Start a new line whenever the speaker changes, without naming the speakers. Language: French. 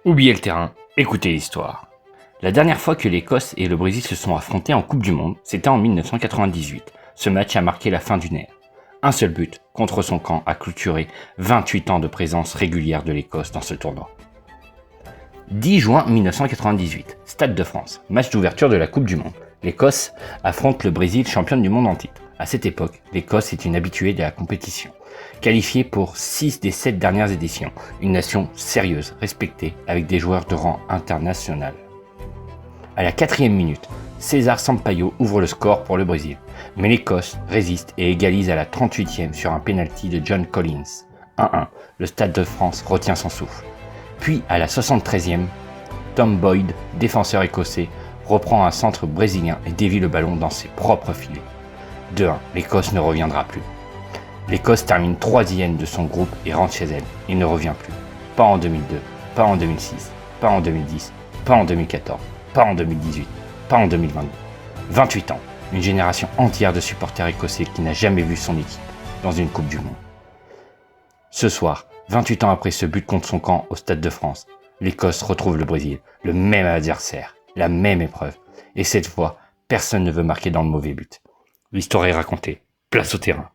Oubliez le terrain, écoutez l'histoire. La dernière fois que l'Écosse et le Brésil se sont affrontés en Coupe du Monde, c'était en 1998. Ce match a marqué la fin d'une ère. Un seul but contre son camp a clôturé 28 ans de présence régulière de l'Écosse dans ce tournoi. 10 juin 1998, Stade de France, match d'ouverture de la Coupe du Monde. L'Écosse affronte le Brésil, championne du monde en titre. À cette époque, l'Écosse est une habituée de la compétition. Qualifiée pour 6 des 7 dernières éditions, une nation sérieuse, respectée, avec des joueurs de rang international. À la 4e minute, César Sampaio ouvre le score pour le Brésil, mais l'Écosse résiste et égalise à la 38e sur un pénalty de John Collins. 1-1, le Stade de France retient son souffle. Puis à la 73e, Tom Boyd, défenseur écossais, reprend un centre brésilien et dévie le ballon dans ses propres filets. 2-1, l'Écosse ne reviendra plus. L'Écosse termine 3e de son groupe et rentre chez elle. Il ne revient plus. Pas en 2002, pas en 2006, pas en 2010, pas en 2014, pas en 2018, pas en 2022. 28 ans, une génération entière de supporters écossais qui n'a jamais vu son équipe dans une Coupe du Monde. Ce soir, 28 ans après ce but contre son camp au Stade de France, l'Écosse retrouve le Brésil, le même adversaire, la même épreuve. Et cette fois, personne ne veut marquer dans le mauvais but. L'histoire est racontée. Place au terrain.